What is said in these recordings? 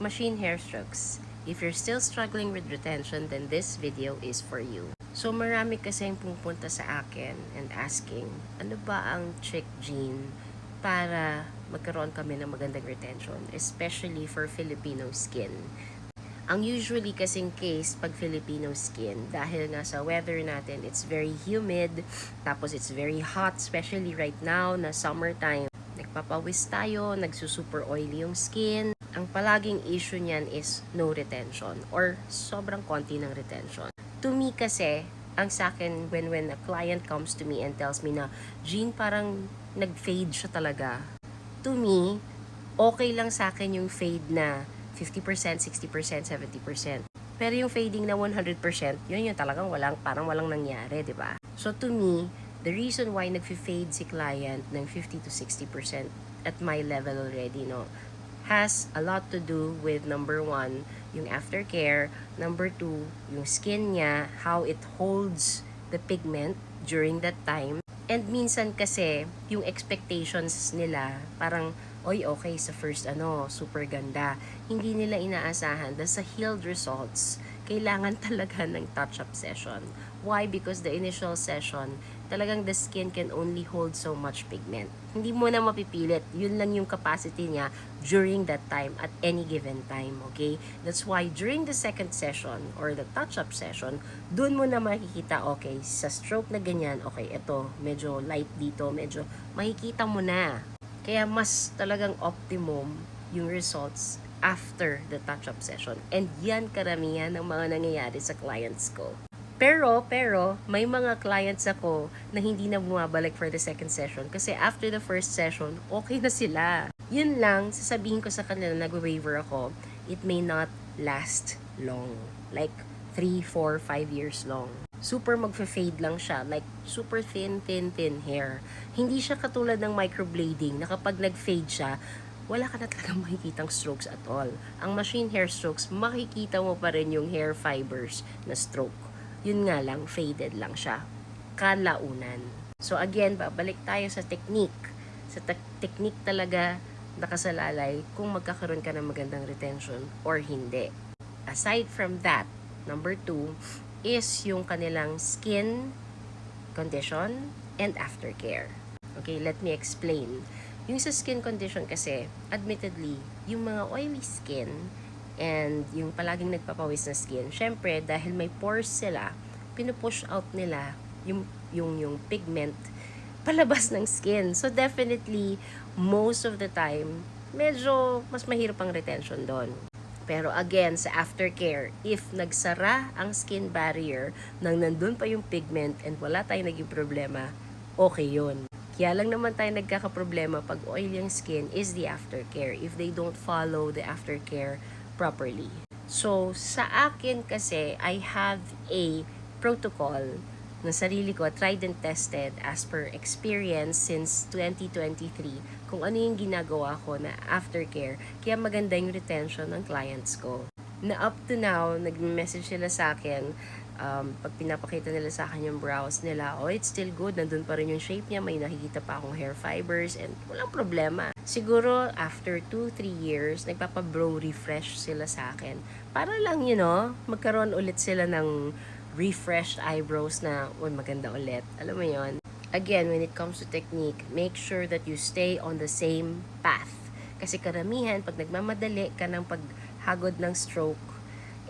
machine hair strokes. If you're still struggling with retention, then this video is for you. So marami kasing pupunta sa akin and asking, ano ba ang trick, Jean, para magkaroon kami ng magandang retention, especially for Filipino skin. Ang usually kasing case pag Filipino skin, dahil nga sa weather natin, it's very humid, tapos it's very hot, especially right now na summertime. Nagpapawis tayo, nagsusuper oily yung skin. Ang palaging issue niyan is no retention or sobrang konti ng retention. To me kasi, ang sa akin when a client comes to me and tells me na, Jean, parang nag-fade siya talaga. To me, okay lang sa akin yung fade na 50%, 60%, 70%. Pero yung fading na 100%, yun yung talagang parang walang nangyari, di ba? So to me, the reason why nag-fade si client ng 50 to 60% at my level already, no, has a lot to do with number 1, yung aftercare, number 2, yung skin niya, how it holds the pigment during that time. And minsan kasi, yung expectations nila, parang, oy, okay, sa first super ganda. Hindi nila inaasahan na sa healed results, kailangan talaga ng touch-up session. Why? Because the initial session, talagang the skin can only hold so much pigment. Hindi mo na mapipilit. Yun lang yung capacity niya during that time, at any given time, okay? That's why during the second session or the touch-up session, dun mo na makikita, okay, sa stroke na ganyan, okay, ito, medyo light dito, medyo makikita mo na. Kaya mas talagang optimum yung results after the touch-up session. And yan karamihan ng mga nangyayari sa clients ko. Pero, may mga clients ako na hindi na bumabalik for the second session kasi after the first session, okay na sila. Yun lang, sasabihin ko sa kanila, nag-waiver ako, it may not last long. Like 3, 4, 5 years long. Super magfa-fade lang siya, like super thin hair. Hindi siya katulad ng microblading na kapag nag-fade siya, wala ka na talagang makikitang strokes at all. Ang machine hair strokes, makikita mo pa rin yung hair fibers na stroke. Yun nga lang, faded lang siya. Kalaunan. So again, babalik tayo sa technique. Sa technique talaga nakasalalay kung magkakaroon ka ng magandang retention or hindi. Aside from that, number 2 is yung kanilang skin condition and aftercare. Okay, let me explain. Yung sa skin condition kasi, admittedly, yung mga oily skin and yung palaging nagpapawis na skin, syempre dahil may pores sila, pinupush out nila yung pigment palabas ng skin. So definitely, most of the time, medyo mas mahirap ang retention doon. Pero again, sa aftercare, if nagsara ang skin barrier nang nandun pa yung pigment and wala tayong naging problema, okay yun. Kaya lang naman tayo nagkakaproblema pag oily yung skin is the aftercare if they don't follow the aftercare properly. So, sa akin kasi, I have a protocol na sarili ko, tried and tested as per experience since 2023, kung ano yung ginagawa ko na aftercare, kaya maganda yung retention ng clients ko. Na up to now, nag-message sila sa akin, pag pinapakita nila sa akin yung brows nila, oh, it's still good, nandun pa rin yung shape niya, may nakikita pa akong hair fibers, and walang problema. Siguro, after 2-3 years, nagpapa-brow refresh sila sa akin. Para lang, magkaroon ulit sila ng refreshed eyebrows na, maganda ulit. Alam mo yon. Again, when it comes to technique, make sure that you stay on the same path. Kasi karamihan, pag nagmamadali ka ng paghagod ng stroke,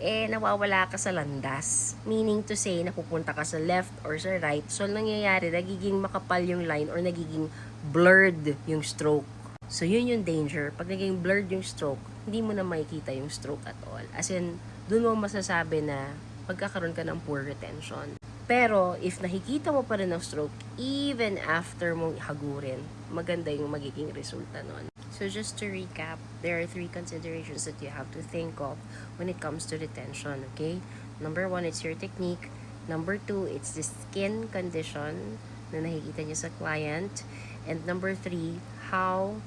nawawala ka sa landas. Meaning to say, napupunta ka sa left or sa right. So, nangyayari, nagiging makapal yung line or nagiging blurred yung stroke. So, yun yung danger. Pag naging blurred yung stroke, hindi mo na makikita yung stroke at all. As in, dun mo masasabi na magkakaroon ka ng poor retention. Pero, if nakikita mo pa rin ng stroke, even after mong hagurin, maganda yung magiging resulta nun. So, just to recap, there are 3 considerations that you have to think of when it comes to retention, okay? Number 1, it's your technique. Number 2, it's the skin condition na nakikita niyo sa client. And number 3, how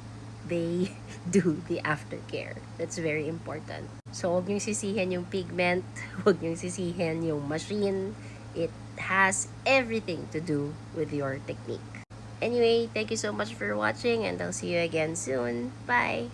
they do the aftercare. That's very important. So, huwag niyong sisihin yung pigment, huwag niyong sisihin yung machine. It has everything to do with your technique. Anyway, thank you so much for watching and I'll see you again soon. Bye!